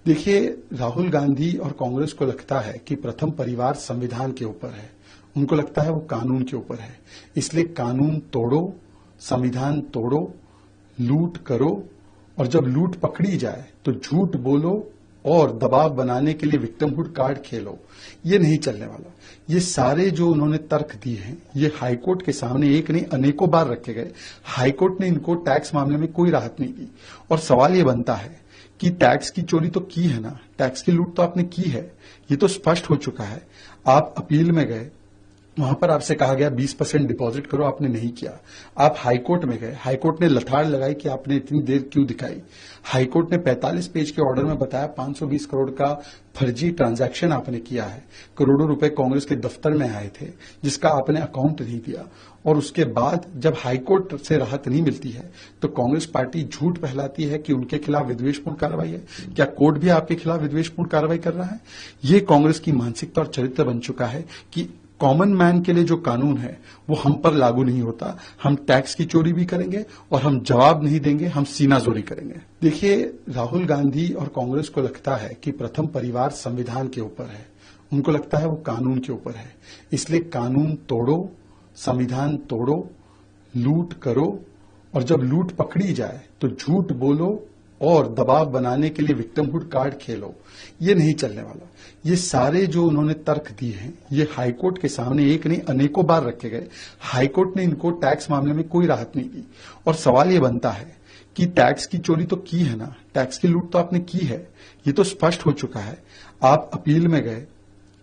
देखिए, राहुल गांधी और कांग्रेस को लगता है कि प्रथम परिवार संविधान के ऊपर है। उनको लगता है वो कानून के ऊपर है। इसलिए कानून तोड़ो, संविधान तोड़ो, लूट करो, और जब लूट पकड़ी जाए तो झूठ बोलो और दबाव बनाने के लिए विक्टिमहुड कार्ड खेलो। ये नहीं चलने वाला। ये सारे जो उन्होंने तर्क दिए हैं, ये हाईकोर्ट के सामने एक नहीं अनेकों बार रखे गए। हाईकोर्ट ने इनको टैक्स मामले में कोई राहत नहीं दी। और सवाल ये बनता है कि टैक्स की चोरी तो की है ना, टैक्स की लूट तो आपने की है, ये तो स्पष्ट हो चुका है। आप अपील में गए, वहां पर आपसे कहा गया 20% डिपॉजिट करो, आपने नहीं किया। आप हाईकोर्ट में गए, हाईकोर्ट ने लथाड़ लगाई कि आपने इतनी देर क्यों दिखाई। हाईकोर्ट ने 45 पेज के ऑर्डर में बताया 520 करोड़ का फर्जी ट्रांजैक्शन आपने किया है। करोड़ों रुपए कांग्रेस के दफ्तर में आए थे, जिसका आपने अकाउंट नहीं दिया। और उसके बाद जब हाईकोर्ट से राहत नहीं मिलती है तो कांग्रेस पार्टी झूठ फैलाती है कि उनके खिलाफ विद्वेषपूर्ण कार्रवाई है। क्या कोर्ट भी आपके खिलाफ विद्वेषपूर्ण कार्रवाई कर रहा है? ये कांग्रेस की मानसिकता और चरित्र बन चुका है कि कॉमन मैन के लिए जो कानून है वो हम पर लागू नहीं होता। हम टैक्स की चोरी भी करेंगे और हम जवाब नहीं देंगे, हम सीनाजोरी करेंगे। देखिए, राहुल गांधी और कांग्रेस को लगता है कि प्रथम परिवार संविधान के ऊपर है। उनको लगता है वो कानून के ऊपर है। इसलिए कानून तोड़ो, संविधान तोड़ो, लूट करो, और जब लूट पकड़ी जाए तो झूठ बोलो और दबाव बनाने के लिए विक्टिमहुड कार्ड खेलो। ये नहीं चलने वाला। ये सारे जो उन्होंने तर्क दिए हैं, ये हाईकोर्ट के सामने एक नहीं अनेकों बार रखे गए। हाईकोर्ट ने इनको टैक्स मामले में कोई राहत नहीं दी। और सवाल ये बनता है कि टैक्स की चोरी तो की है ना, टैक्स की लूट तो आपने की है, ये तो स्पष्ट हो चुका है। आप अपील में गए,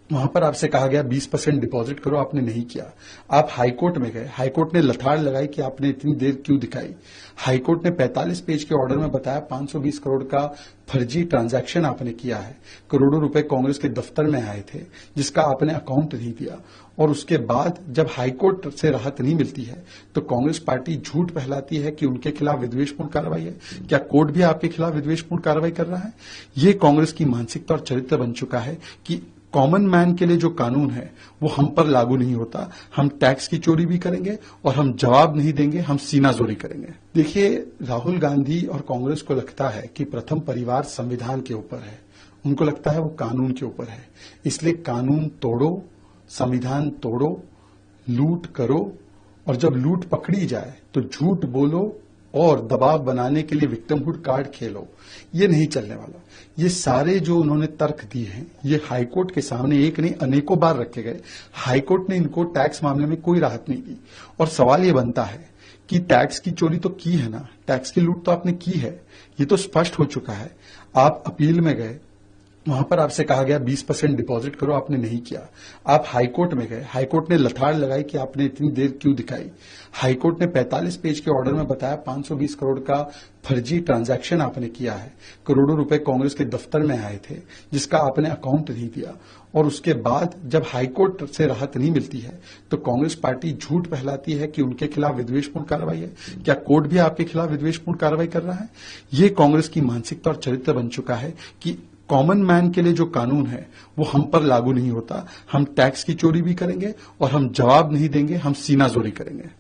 वहां पर आपसे कहा गया 20% डिपॉजिट करो, आपने नहीं किया। आप हाईकोर्ट में गए, हाईकोर्ट ने लथाड़ लगाई कि आपने इतनी देर क्यों दिखाई। हाईकोर्ट ने 45 पेज के ऑर्डर में बताया 520 करोड़ का फर्जी ट्रांजैक्शन आपने किया है। करोड़ों रुपए कांग्रेस के दफ्तर में आए थे, जिसका आपने अकाउंट नहीं दिया। और उसके बाद जब हाईकोर्ट से राहत नहीं मिलती है तो कांग्रेस पार्टी झूठ फैलाती है कि उनके खिलाफ विद्वेषपूर्ण कार्रवाई है। क्या कोर्ट भी आपके खिलाफ विद्वेषपूर्ण कार्रवाई कर रहा है? ये कांग्रेस की मानसिकता और चरित्र बन चुका है कि कॉमन मैन के लिए जो कानून है वो हम पर लागू नहीं होता। हम टैक्स की चोरी भी करेंगे और हम जवाब नहीं देंगे, हम सीनाजोरी करेंगे। देखिए, राहुल गांधी और कांग्रेस को लगता है कि प्रथम परिवार संविधान के ऊपर है। उनको लगता है वो कानून के ऊपर है। इसलिए कानून तोड़ो, संविधान तोड़ो, लूट करो, और जब लूट पकड़ी जाए तो झूठ बोलो और दबाव बनाने के लिए विक्टिमहुड कार्ड खेलो। ये नहीं चलने वाला। ये सारे जो उन्होंने तर्क दिए हैं, ये हाईकोर्ट के सामने एक नहीं अनेकों बार रखे गए। हाईकोर्ट ने इनको टैक्स मामले में कोई राहत नहीं दी। और सवाल ये बनता है कि टैक्स की चोरी तो की है ना, टैक्स की लूट तो आपने की है, ये तो स्पष्ट हो चुका है। आप अपील में गए, वहां पर आपसे कहा गया 20% डिपॉजिट करो, आपने नहीं किया। आप हाईकोर्ट में गए, हाईकोर्ट ने लथाड़ लगाई कि आपने इतनी देर क्यों दिखाई। हाईकोर्ट ने 45 पेज के ऑर्डर में बताया 520 करोड़ का फर्जी ट्रांजैक्शन आपने किया है। करोड़ों रुपए कांग्रेस के दफ्तर में आए थे, जिसका आपने अकाउंट नहीं दिया। और उसके बाद जब हाईकोर्ट से राहत नहीं मिलती है तो कांग्रेस पार्टी झूठ फैलाती है कि उनके खिलाफ विद्वेषपूर्ण कार्रवाई है। क्या कोर्ट भी आपके खिलाफ विद्वेषपूर्ण कार्रवाई कर रहा है? ये कांग्रेस की मानसिकता और चरित्र बन चुका है कि कॉमन मैन के लिए जो कानून है वो हम पर लागू नहीं होता। हम टैक्स की चोरी भी करेंगे और हम जवाब नहीं देंगे, हम सीनाजोरी करेंगे।